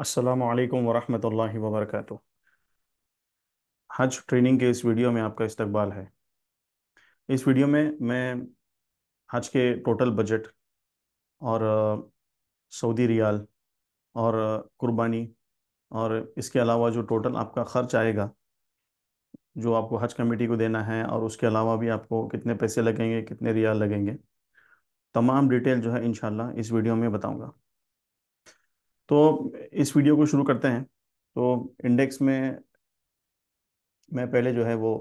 अस्सलामु अलैकुम वरहमतुल्लाहि वबरकातुह। हज ट्रेनिंग के इस वीडियो में आपका इस्तकबाल है। इस वीडियो में मैं हज के टोटल बजट और सऊदी रियाल और कुर्बानी और इसके अलावा जो टोटल आपका ख़र्च आएगा जो आपको हज कमेटी को देना है, और उसके अलावा भी आपको कितने पैसे लगेंगे, कितने रियाल लगेंगे, तमाम डिटेल जो है इंशाल्लाह इस वीडियो में बताऊंगा। तो इस वीडियो को शुरू करते हैं। तो इंडेक्स में मैं पहले जो है वो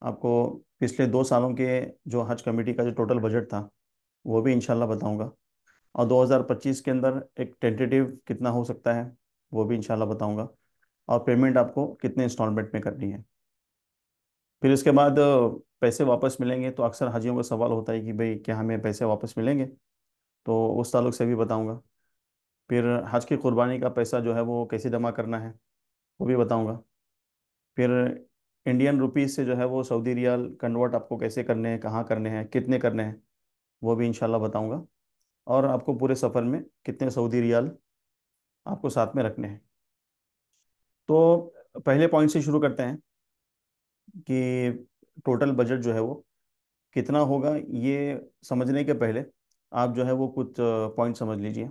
आपको पिछले 2 सालों के जो हज कमेटी का जो टोटल बजट था वो भी इंशाल्लाह बताऊंगा, और 2025 के अंदर एक टेंटेटिव कितना हो सकता है वो भी इंशाल्लाह बताऊंगा, और पेमेंट आपको कितने इंस्टॉलमेंट में करनी है। फिर इसके बाद पैसे वापस मिलेंगे, तो अक्सर हाजियों का सवाल होता है कि भाई क्या हमें पैसे वापस मिलेंगे, तो उस ताल्लुक से भी बताऊंगा। फिर हज की कुर्बानी का पैसा जो है वो कैसे जमा करना है वो भी बताऊंगा। फिर इंडियन रुपीस से जो है वो सऊदी रियाल कन्वर्ट आपको कैसे करने हैं, कहाँ करने हैं, कितने करने हैं, वो भी इंशाल्लाह बताऊंगा। और आपको पूरे सफ़र में कितने सऊदी रियाल आपको साथ में रखने हैं। तो पहले पॉइंट से शुरू करते हैं कि टोटल बजट जो है वो कितना होगा। ये समझने के पहले आप जो है वो कुछ पॉइंट समझ लीजिए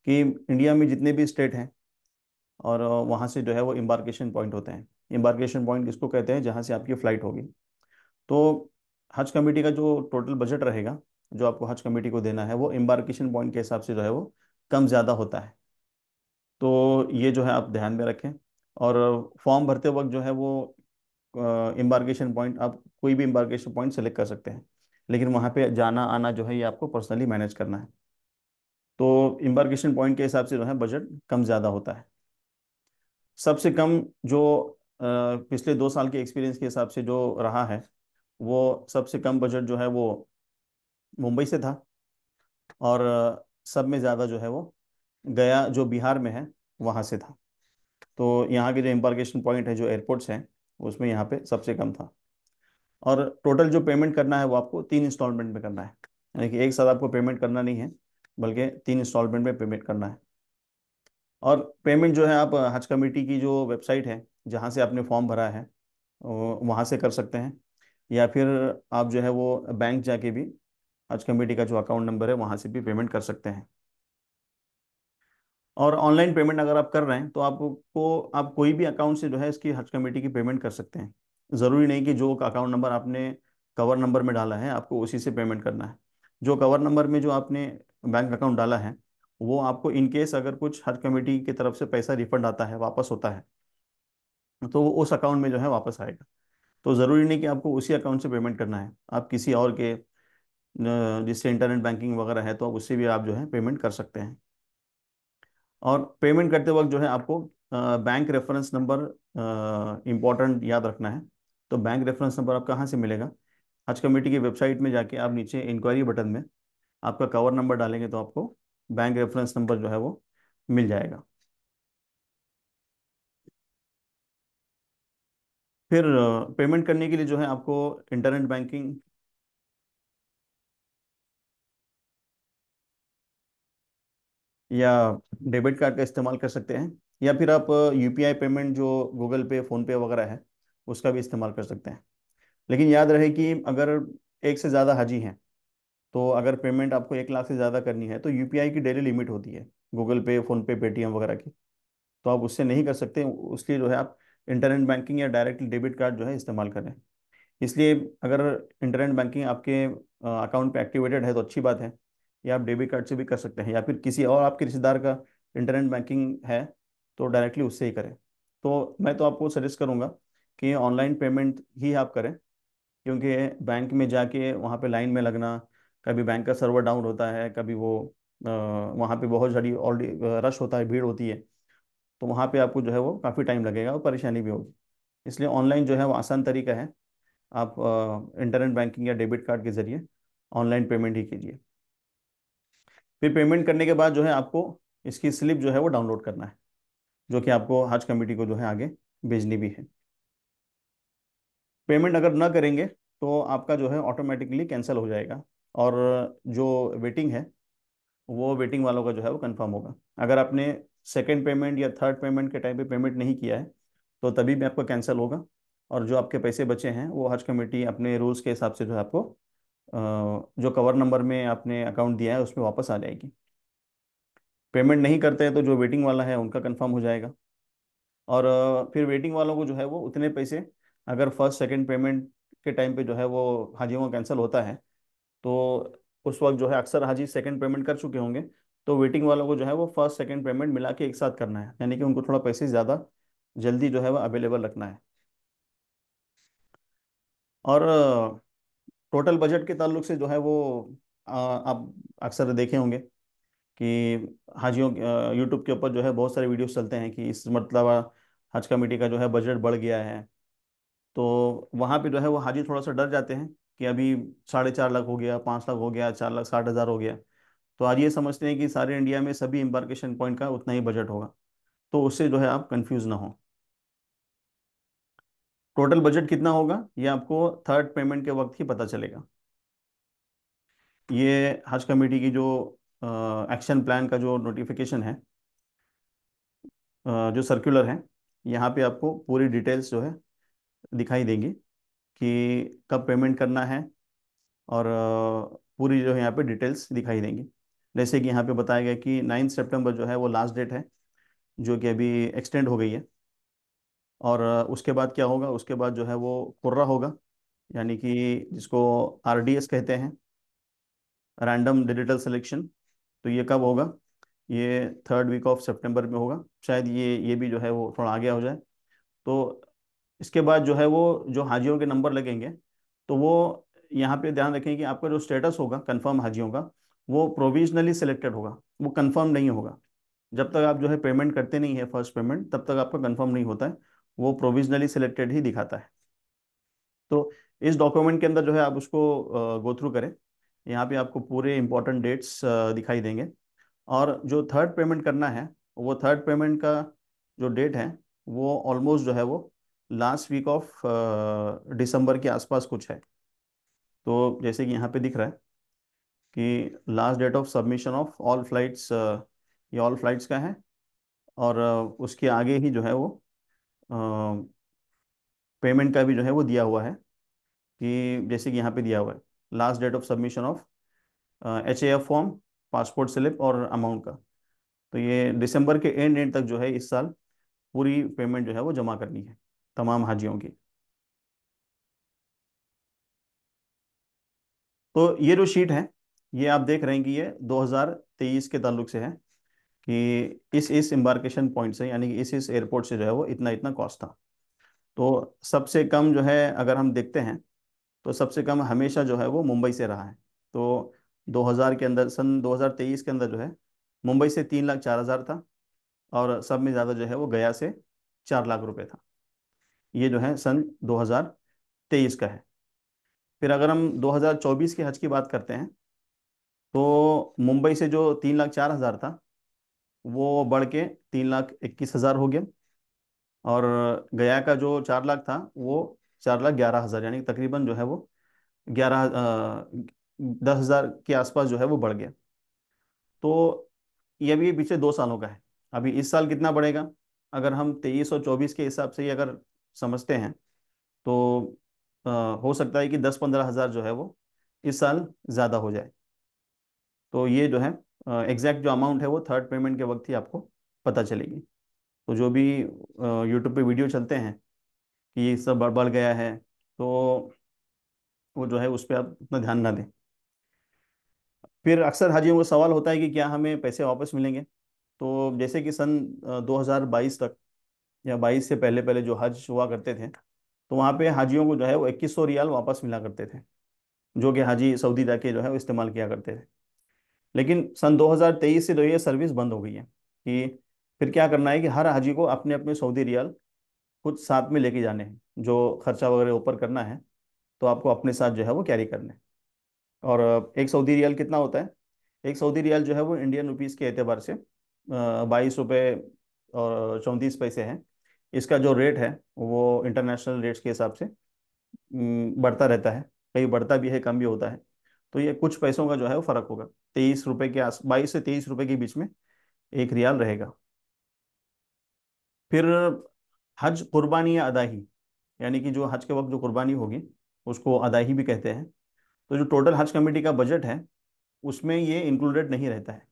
कि इंडिया में जितने भी स्टेट हैं और वहाँ से जो है वो एम्बार्केशन पॉइंट होते हैं। एम्बार्केशन पॉइंट किसको कहते हैं? जहाँ से आपकी फ़्लाइट होगी। तो हज कमेटी का जो टोटल बजट रहेगा जो आपको हज कमेटी को देना है वो एम्बार्केशन पॉइंट के हिसाब से जो है वो कम ज़्यादा होता है। तो ये जो है आप ध्यान में रखें। और फॉर्म भरते वक्त जो है वो एम्बार्केशन पॉइंट आप कोई भी एम्बार्केशन पॉइंट सेलेक्ट कर सकते हैं, लेकिन वहाँ पे जाना आना जो है ये आपको पर्सनली मैनेज करना है। तो एम्बार्केशन पॉइंट के हिसाब से जो है बजट कम ज़्यादा होता है। सबसे कम जो पिछले 2 साल के एक्सपीरियंस के हिसाब से जो रहा है वो सबसे कम बजट जो है वो मुंबई से था। और सब में ज़्यादा जो है वो गया जो बिहार में है वहाँ से था। तो यहाँ के जो एम्बार्केशन पॉइंट है जो एयरपोर्ट्स हैं उसमें यहाँ पे सबसे कम था। और टोटल जो पेमेंट करना है वो आपको 3 इंस्टॉलमेंट में करना है, यानी कि एक साथ आपको पेमेंट करना नहीं है बल्कि 3 इंस्टॉलमेंट में पेमेंट करना है। और पेमेंट जो है आप हज कमेटी की जो वेबसाइट है जहाँ से आपने फॉर्म भरा है वहाँ से कर सकते हैं, या फिर आप जो है वो बैंक जाके भी हज कमेटी का जो अकाउंट नंबर है वहाँ से भी पेमेंट कर सकते हैं। और ऑनलाइन पेमेंट अगर आप कर रहे हैं तो आपको आप कोई भी अकाउंट से जो है इसकी हज कमेटी की पेमेंट कर सकते हैं। ज़रूरी नहीं कि जो अकाउंट नंबर आपने कवर नंबर में डाला है आपको उसी से पेमेंट करना है। जो कवर नंबर में जो आपने बैंक अकाउंट डाला है वो आपको इन केस अगर कुछ हज कमेटी की तरफ से पैसा रिफंड आता है, वापस होता है, तो वो उस अकाउंट में जो है वापस आएगा। तो ज़रूरी नहीं कि आपको उसी अकाउंट से पेमेंट करना है, आप किसी और के जिससे इंटरनेट बैंकिंग वगैरह है तो आप उससे भी आप जो है पेमेंट कर सकते हैं। और पेमेंट करते वक्त जो है आपको बैंक रेफरेंस नंबर इम्पोर्टेंट याद रखना है। तो बैंक रेफरेंस नंबर आप कहाँ से मिलेगा? हज कमेटी की वेबसाइट में जाके आप नीचे इंक्वायरी बटन में आपका कवर नंबर डालेंगे तो आपको बैंक रेफरेंस नंबर जो है वो मिल जाएगा। फिर पेमेंट करने के लिए जो है आपको इंटरनेट बैंकिंग या डेबिट कार्ड का इस्तेमाल कर सकते हैं, या फिर आप यूपीआई पेमेंट जो गूगल पे, फ़ोन पे वगैरह है उसका भी इस्तेमाल कर सकते हैं। लेकिन याद रहे कि अगर एक से ज़्यादा हाजी हैं, तो अगर पेमेंट आपको 1 लाख से ज़्यादा करनी है तो यूपीआई की डेली लिमिट होती है, गूगल पे, फ़ोन पे, पेटीएम वगैरह की। तो आप उससे नहीं कर सकते, उसलिए जो है आप इंटरनेट बैंकिंग या डायरेक्ट डेबिट कार्ड जो है इस्तेमाल करें। इसलिए अगर इंटरनेट बैंकिंग आपके अकाउंट पे एक्टिवेटेड है तो अच्छी बात है, या आप डेबिट कार्ड से भी कर सकते हैं, या फिर किसी और आपके रिश्तेदार का इंटरनेट बैंकिंग है तो डायरेक्टली उससे ही करें। तो मैं तो आपको सजेस्ट करूंगा कि ऑनलाइन पेमेंट ही आप करें, क्योंकि बैंक में जाके वहाँ पे लाइन में लगना, कभी बैंक का सर्वर डाउन होता है, कभी वो वहाँ पे बहुत सारी ऑलरेडी रश होता है, भीड़ होती है, तो वहाँ पे आपको जो है वो काफ़ी टाइम लगेगा और परेशानी भी होगी। इसलिए ऑनलाइन जो है वो आसान तरीका है, आप इंटरनेट बैंकिंग या डेबिट कार्ड के ज़रिए ऑनलाइन पेमेंट ही कीजिए। फिर पेमेंट करने के बाद जो है आपको इसकी स्लिप जो है वो डाउनलोड करना है, जो कि आपको हज कमेटी को जो है आगे भेजनी भी है। पेमेंट अगर ना करेंगे तो आपका जो है ऑटोमेटिकली कैंसिल हो जाएगा, और जो वेटिंग है वो वेटिंग वालों का जो है वो कंफर्म होगा। अगर आपने सेकंड पेमेंट या थर्ड पेमेंट के टाइम पे पेमेंट नहीं किया है तो तभी भी आपका कैंसिल होगा। और जो आपके पैसे बचे हैं वो हज कमेटी अपने रूल्स के हिसाब से जो है आपको जो कवर नंबर में आपने अकाउंट दिया है उसमें वापस आ जाएगी। पेमेंट नहीं करते हैं तो जो वेटिंग वाला है उनका कंफर्म हो जाएगा। और फिर वेटिंग वालों को जो है वो उतने पैसे, अगर फर्स्ट सेकंड पेमेंट के टाइम पे जो है वो हाजियों का कैंसिल होता है तो उस वक्त जो है अक्सर हाजी सेकंड पेमेंट कर चुके होंगे, तो वेटिंग वालों को जो है वो फर्स्ट सेकंड पेमेंट मिला के एक साथ करना है, यानी कि उनको थोड़ा पैसे ज़्यादा जल्दी जो है वो अवेलेबल रखना है। और टोटल बजट के ताल्लुक से जो है वो आप अक्सर देखे होंगे कि हाजियों यूट्यूब के ऊपर जो है बहुत सारे वीडियोस चलते हैं कि इस मतलब हज कमेटी का जो है बजट बढ़ गया है। तो वहाँ पे जो है वो हाजी थोड़ा सा डर जाते हैं कि अभी 4.5 लाख हो गया, 5 लाख हो गया, 4,60,000 हो गया। तो आज ये समझते हैं कि सारे इंडिया में सभी एम्बार्केशन पॉइंट का उतना ही बजट होगा। तो उससे जो है आप कंफ्यूज ना हो। टोटल बजट कितना होगा ये आपको थर्ड पेमेंट के वक्त ही पता चलेगा। ये हज कमेटी की जो एक्शन प्लान का जो नोटिफिकेशन है, जो सर्कुलर है, यहाँ पे आपको पूरी डिटेल्स जो है दिखाई देंगी कि कब पेमेंट करना है। और पूरी जो है यहाँ पे डिटेल्स दिखाई देंगी। जैसे कि यहाँ पे बताया गया कि 9 सितंबर जो है वो लास्ट डेट है, जो कि अभी एक्सटेंड हो गई है। और उसके बाद क्या होगा, उसके बाद जो है वो कुर्रा होगा, यानी कि जिसको आरडीएस कहते हैं, रैंडम डिजिटल सिलेक्शन। तो ये कब होगा, ये थर्ड वीक ऑफ सितंबर में होगा, शायद ये भी जो है वो थोड़ा आगे हो जाए। तो इसके बाद जो है वो जो हाजियों के नंबर लगेंगे, तो वो यहाँ पे ध्यान रखें कि आपका जो स्टेटस होगा कंफर्म हाजियों का, वो प्रोविजनली सिलेक्टेड होगा, वो कंफर्म नहीं होगा। जब तक आप जो है पेमेंट करते नहीं है फर्स्ट पेमेंट, तब तक आपका कंफर्म नहीं होता है, वो प्रोविजनली सिलेक्टेड ही दिखाता है। तो इस डॉक्यूमेंट के अंदर जो है आप उसको गो थ्रू करें। यहाँ पे आपको पूरे इंपॉर्टेंट डेट्स दिखाई देंगे। और जो थर्ड पेमेंट करना है, वो थर्ड पेमेंट का जो डेट है वो ऑलमोस्ट जो है वो लास्ट वीक ऑफ दिसंबर के आसपास कुछ है। तो जैसे कि यहाँ पे दिख रहा है कि last date of submission of all flights, ये ऑल फ्लाइट्स का है। और उसके आगे ही जो है वो पेमेंट का भी जो है वो दिया हुआ है कि जैसे कि यहाँ पे दिया हुआ है last date of submission of HAF form, passport slip और अमाउंट का। तो ये दिसंबर के एंड तक जो है इस साल पूरी पेमेंट जो है वो जमा करनी है तमाम हाजियों की। तो ये जो शीट है, ये आप देख रहे हैं कि ये 2023 के ताल्लुक से है कि इस एम्बार्केशन पॉइंट से, यानी कि इस एयरपोर्ट से जो है वो इतना इतना कॉस्ट था। तो सबसे कम जो है अगर हम देखते हैं, तो सबसे कम हमेशा जो है वो मुंबई से रहा है। तो 2000 के अंदर, सन 2023 के अंदर जो है मुंबई से 3,04,000 था। और सब में ज़्यादा जो है वो गया से 4 लाख रुपए था। ये जो है सन 2023 का है। फिर अगर हम 2024 के हज की बात करते हैं, तो मुंबई से जो 3,04,000 था वो बढ़ के 3,21,000 हो गया। और गया का जो 4 लाख था वो 4,11,000, यानी तकरीबन जो है वो 10,000 के आसपास जो है वो बढ़ गया। तो ये भी पिछले 2 सालों का है। अभी इस साल कितना बढ़ेगा, अगर हम 23 और 24 के हिसाब से ही अगर समझते हैं, तो अ, हो सकता है कि 10-15 हज़ार जो है वो इस साल ज़्यादा हो जाए। तो ये जो है एग्जैक्ट जो अमाउंट है वो थर्ड पेमेंट के वक्त ही आपको पता चलेगी। तो जो भी यूट्यूब पे वीडियो चलते हैं कि ये सब बढ़ बढ़ गया है, तो वो जो है उस पर आप उतना ध्यान ना दें। फिर अक्सर हाजियों को सवाल होता है कि क्या हमें पैसे वापस मिलेंगे। तो जैसे कि सन 2022 तक या 22 से पहले पहले जो हज हुआ करते थे, तो वहाँ पे हाजियों को जो है वो 2100 रियाल वापस मिला करते थे, जो कि हाजी सऊदी जाके जो है वो इस्तेमाल किया करते थे। लेकिन सन 2023 से जो ये सर्विस बंद हो गई है कि फिर क्या करना है कि हर हाजी को अपने अपने सऊदी रियाल खुद साथ में लेके जाने हैं। जो खर्चा वगैरह ऊपर करना है तो आपको अपने साथ जो है वो कैरी करना है। और एक सऊदी रियाल कितना होता है, एक सऊदी रियाल जो है वो इंडियन रुपीस के एतबार से 22 रुपये और 34 पैसे है। इसका जो रेट है वो इंटरनेशनल रेट्स के हिसाब से बढ़ता रहता है, कहीं बढ़ता भी है, कम भी होता है। तो ये कुछ पैसों का जो है वो फर्क होगा, 23 रुपये के आस 22 से 23 रुपये के बीच में एक रियाल रहेगा। फिर हज कुर्बानी या अदाही, यानी कि जो हज के वक्त जो कुर्बानी होगी उसको अदाही भी कहते हैं। तो जो टोटल हज कमेटी का बजट है उसमें ये इंक्लूडेड नहीं रहता है।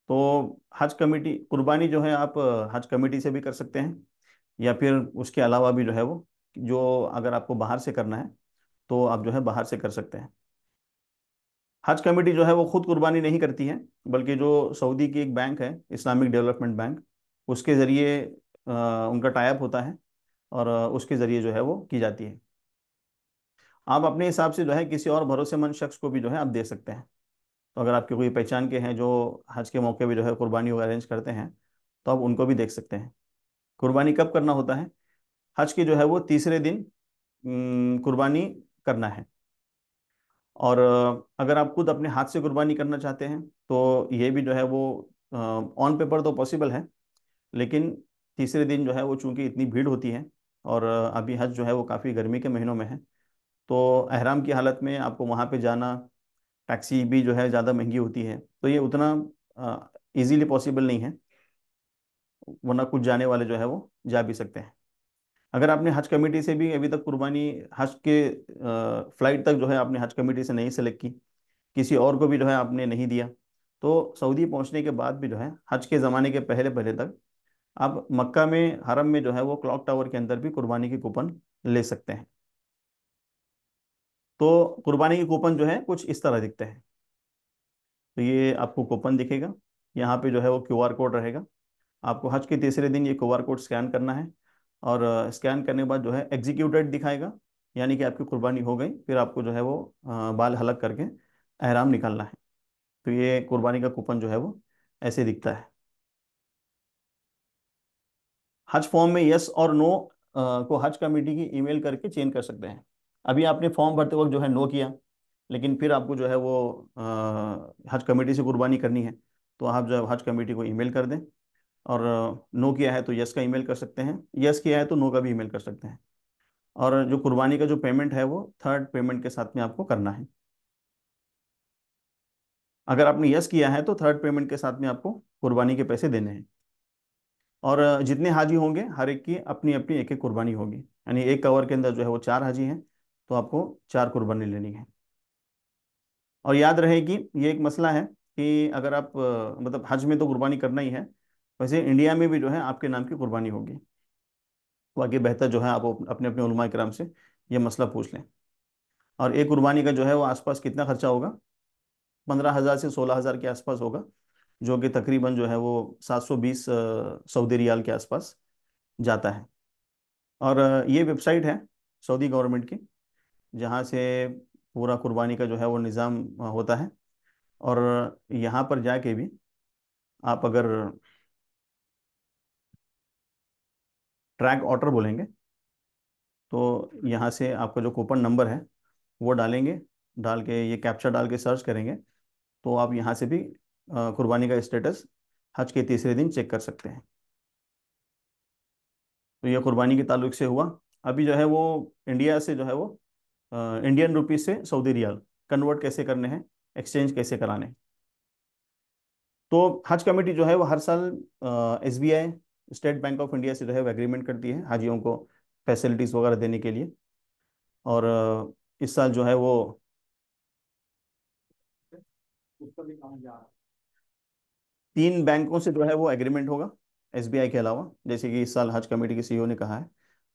तो हज कमेटी कुर्बानी जो है आप हज कमेटी से भी कर सकते हैं, या फिर उसके अलावा भी जो है वो, जो अगर आपको बाहर से करना है तो आप जो है बाहर से कर सकते हैं। हज कमेटी जो है वो खुद कुर्बानी नहीं करती है, बल्कि जो सऊदी की एक बैंक है, इस्लामिक डेवलपमेंट बैंक, उसके ज़रिए उनका टाइप होता है, और उसके ज़रिए जो है वो की जाती है। आप अपने हिसाब से जो है किसी और भरोसेमंद शख्स को भी जो है आप दे सकते हैं। तो अगर आपके कोई पहचान के हैं जो हज के मौके पे जो है कुर्बानी वगैरह अरेंज करते हैं, तो आप उनको भी देख सकते हैं। कुर्बानी कब करना होता है? हज के जो है वो तीसरे दिन कुर्बानी करना है। और अगर आप खुद अपने हाथ से कुर्बानी करना चाहते हैं तो ये भी जो है वो ऑन पेपर तो पॉसिबल है, लेकिन तीसरे दिन जो है वो चूंकि इतनी भीड़ होती है, और अभी हज जो है वो काफ़ी गर्मी के महीनों में है, तो अहराम की हालत में आपको वहाँ पे जाना, टैक्सी भी जो है ज़्यादा महंगी होती है, तो ये उतना इजीली पॉसिबल नहीं है। वरना कुछ जाने वाले जो है वो जा भी सकते हैं। अगर आपने हज कमेटी से भी अभी तक कुर्बानी, हज के फ्लाइट तक जो है आपने हज कमेटी से नहीं सेलेक्ट की, किसी और को भी जो है आपने नहीं दिया, तो सऊदी पहुंचने के बाद भी जो है हज के ज़माने के पहले पहले तक आप मक्का में हरम में जो है वो क्लॉक टावर के अंदर भी कुर्बानी की कूपन ले सकते हैं। तो कुर्बानी की कूपन जो है कुछ इस तरह दिखते हैं। तो ये आपको कूपन दिखेगा, यहाँ पे जो है वो क्यूआर कोड रहेगा। आपको हज के तीसरे दिन ये क्यूआर कोड स्कैन करना है, और स्कैन करने के बाद जो है एग्जीक्यूटेड दिखाएगा, यानी कि आपकी कुर्बानी हो गई। फिर आपको जो है वो बाल हलक करके एहराम निकालना है। तो ये कुर्बानी का कूपन जो है वो ऐसे दिखता है। हज फॉर्म में यस और नो को हज कमेटी की ईमेल करके चेंज कर सकते हैं। अभी आपने फॉर्म भरते वक्त जो है नो किया, लेकिन फिर आपको जो है वो हज कमेटी से कुर्बानी करनी है, तो आप जो है हज कमेटी को ईमेल कर दें। और नो किया है तो यस का ईमेल कर सकते हैं, यस किया है तो नो का भी ईमेल कर सकते हैं। और जो कुर्बानी का जो पेमेंट है वो थर्ड पेमेंट के साथ में आपको करना है। अगर आपने यस किया है तो थर्ड पेमेंट के साथ में आपको कुर्बानी के पैसे देने हैं। और जितने हाजी होंगे हर एक की अपनी अपनी एक एक कुर्बानी होगी, यानी एक कवर के अंदर जो है वो 4 हाजी हैं, तो आपको 4 कुर्बानी लेनी है। और याद रहे कि ये एक मसला है कि अगर आप मतलब हज में तो कुर्बानी करना ही है, वैसे इंडिया में भी जो है आपके नाम की कुर्बानी होगी। तो आगे बेहतर जो है आप अपने अपने उलमा किराम से ये मसला पूछ लें। और एक कुर्बानी का जो है वो आसपास कितना खर्चा होगा? 15,000 से 16,000 के आसपास होगा, जो कि तकरीबन जो है वो 720 सऊदी रियाल के आसपास जाता है। और ये वेबसाइट है सऊदी गवर्नमेंट की, जहाँ से पूरा कुर्बानी का जो है वो निज़ाम होता है। और यहाँ पर जाके भी आप अगर ट्रैक ऑर्डर बोलेंगे, तो यहाँ से आपका जो कूपन नंबर है वो डालेंगे, डाल के ये कैप्चा डाल के सर्च करेंगे, तो आप यहाँ से भी कुर्बानी का स्टेटस हज के तीसरे दिन चेक कर सकते हैं। तो ये कुर्बानी के ताल्लुक से हुआ। अभी जो है वो इंडिया से जो है वो इंडियन रुपीस से सऊदी रियाल कन्वर्ट कैसे करने हैं, एक्सचेंज कैसे कराने हैं। तो हज कमेटी जो है वो हर साल SBI, state bank of India से जो है वो एग्रीमेंट करती है हाजियों को फैसिलिटीज़ वगैरह देने के लिए। और इस साल जो है वो उसका भी कहा जा रहा है, 3 बैंकों से जो है वो एग्रीमेंट होगा एसबीआई के अलावा, जैसे कि इस साल हज कमेटी के सीईओ ने कहा है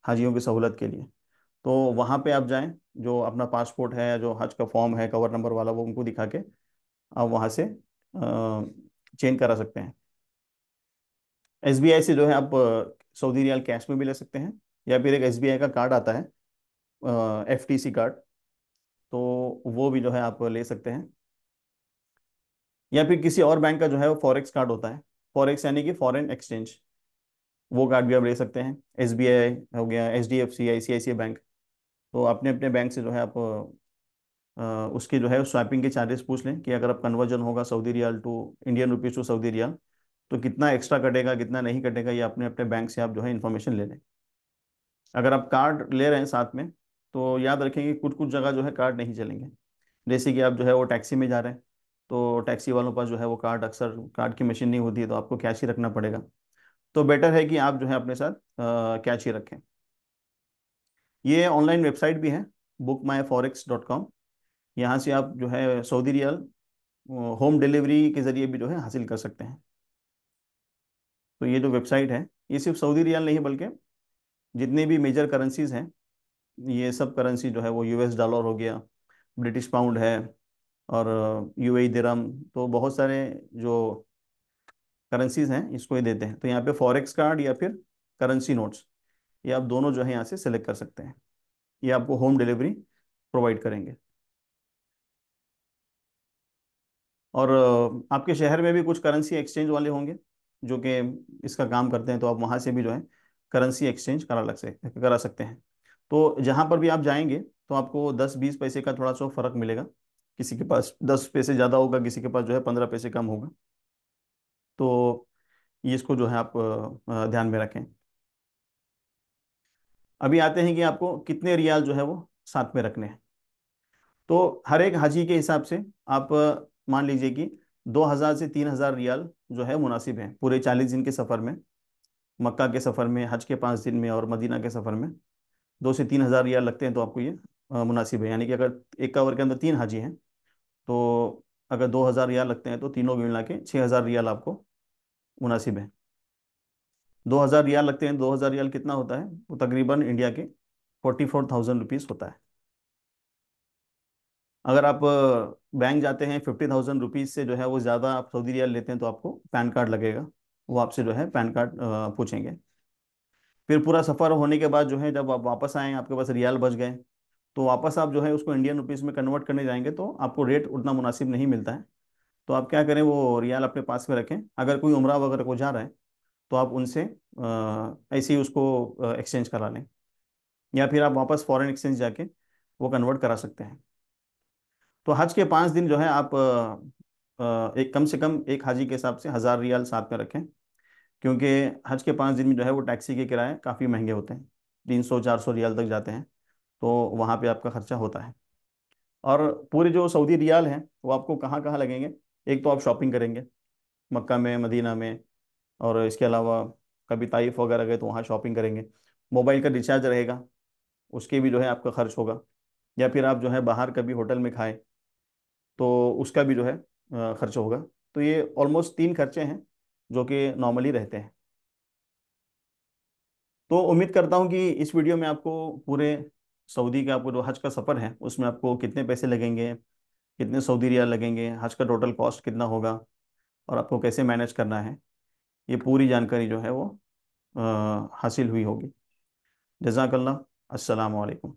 हाजियों की सहूलत के लिए। तो वहाँ पे आप जाएं, जो अपना पासपोर्ट है या जो हज का फॉर्म है कवर नंबर वाला, वो उनको दिखा के आप वहाँ से चेंज करा सकते हैं। एसबीआई से जो है आप सऊदी रियाल कैश में भी ले सकते हैं, या फिर एक एसबीआई का कार्ड आता है, एफटीसी कार्ड, तो वो भी जो है आप ले सकते हैं। या फिर किसी और बैंक का जो है वो फॉरेक्स कार्ड होता है, फॉरेक्स यानी कि फॉरेन एक्सचेंज, वो कार्ड भी आप ले सकते हैं। एसबीआई हो गया, एचडीएफसी, आईसीआईसीआई बैंक, तो अपने अपने बैंक से जो है आप उसके जो है स्वैपिंग के चार्जेस पूछ लें कि अगर आप कन्वर्जन होगा Saudi riyal to Indian rupees to Saudi riyal, तो कितना एक्स्ट्रा कटेगा कितना नहीं कटेगा, ये अपने अपने बैंक से आप जो है इन्फॉर्मेशन ले लें। अगर आप कार्ड ले रहे हैं साथ में, तो याद रखेंगे कुछ कुछ जगह जो है कार्ड नहीं चलेंगे। जैसे कि आप जो है वो टैक्सी में जा रहे हैं, तो टैक्सी वालों के पास जो है वो कार्ड, अक्सर कार्ड की मशीन नहीं होती है, तो आपको कैश ही रखना पड़ेगा। तो बेटर है कि आप जो है अपने साथ कैश ही रखें। ये ऑनलाइन वेबसाइट भी है, bookmyforex.com। यहाँ से आप जो है सऊदी रियाल होम डिलीवरी के ज़रिए भी जो है हासिल कर सकते हैं। तो ये जो वेबसाइट है, ये सिर्फ सऊदी रियाल नहीं बल्कि जितने भी मेजर करेंसीज हैं, ये सब करेंसी जो है वो यूएस डॉलर हो गया, ब्रिटिश पाउंड है, और यूएई दिरहम, तो बहुत सारे जो करेंसीज हैं इसको ही देते हैं। तो यहाँ पे फॉरेक्स कार्ड या फिर करेंसी नोट्स, ये आप दोनों जो है यहाँ से सेलेक्ट कर सकते हैं। ये आपको होम डिलीवरी प्रोवाइड करेंगे। और आपके शहर में भी कुछ करेंसी एक्सचेंज वाले होंगे जो कि इसका काम करते हैं, तो आप वहाँ से भी जो है करेंसी एक्सचेंज करा सकते हैं। तो जहाँ पर भी आप जाएंगे तो आपको 10-20 पैसे का थोड़ा सा फ़र्क मिलेगा। किसी के पास 10 पैसे ज़्यादा होगा, किसी के पास जो है 15 पैसे कम होगा। तो ये इसको जो है आप ध्यान में रखें। अभी आते हैं कि आपको कितने रियाल जो है वो साथ में रखने हैं। तो हर एक हाजी के हिसाब से आप मान लीजिए कि 2,000 से 3,000 रियाल जो है मुनासिब है पूरे 40 दिन के सफ़र में। मक्का के सफ़र में, हज के 5 दिन में और मदीना के सफ़र में 2 से 3 हज़ार रियाल लगते हैं, तो आपको ये मुनासिब है। यानी कि अगर एक कवर के अंदर 3 हाजी हैं तो अगर 2,000 रियाल लगते हैं तो तीनों को मिला के 6,000 रियाल आपको मुनासिब है। 2,000 रियाल लगते हैं, 2,000 रियाल कितना होता है? वो तकरीबन इंडिया के 44,000 रुपीज़ होता है। अगर आप बैंक जाते हैं 50,000 रुपीज़ से जो है वो ज़्यादा आप सऊदी रियाल लेते हैं तो आपको पैन कार्ड लगेगा। वो आपसे जो है पैन कार्ड पूछेंगे। फिर पूरा सफ़र होने के बाद जो है जब आप वापस आएँ, आपके पास रियाल बच गए, तो वापस आप जो है उसको इंडियन रुपीज़ में कन्वर्ट करने जाएंगे तो आपको रेट उतना मुनासिब नहीं मिलता है। तो आप क्या करें, वो रियाल अपने पास में रखें। अगर कोई उम्रा वगैरह को जा रहा है तो आप उनसे ऐसे ही उसको एक्सचेंज करा लें, या फिर आप वापस फॉरेन एक्सचेंज जाके वो कन्वर्ट करा सकते हैं। तो हज के 5 दिन जो है आप एक कम से कम एक हाजी के हिसाब से 1,000 रियाल साथ में रखें, क्योंकि हज के 5 दिन में जो है वो टैक्सी के किराए काफ़ी महंगे होते हैं, 300-400 रियाल तक जाते हैं। तो वहाँ पे आपका खर्चा होता है। और पूरे जो सऊदी रियाल हैं वो आपको कहाँ कहाँ लगेंगे? एक तो आप शॉपिंग करेंगे मक्का में, मदीना में, और इसके अलावा कभी ताइफ वगैरह गए तो वहाँ शॉपिंग करेंगे। मोबाइल का रिचार्ज रहेगा, उसके भी जो है आपका खर्च होगा। या फिर आप जो है बाहर कभी होटल में खाएं तो उसका भी जो है खर्च होगा। तो ये ऑलमोस्ट 3 खर्चे हैं जो कि नॉर्मली रहते हैं। तो उम्मीद करता हूँ कि इस वीडियो में आपको पूरे सऊदी का, आपको जो हज का सफ़र है उसमें आपको कितने पैसे लगेंगे, कितने सऊदी रियाल लगेंगे, हज का टोटल कॉस्ट कितना होगा, और आपको कैसे मैनेज करना है, ये पूरी जानकारी जो है वो हासिल हुई होगी। जज़ाकल्लाह। अस्सलाम वालेकुम।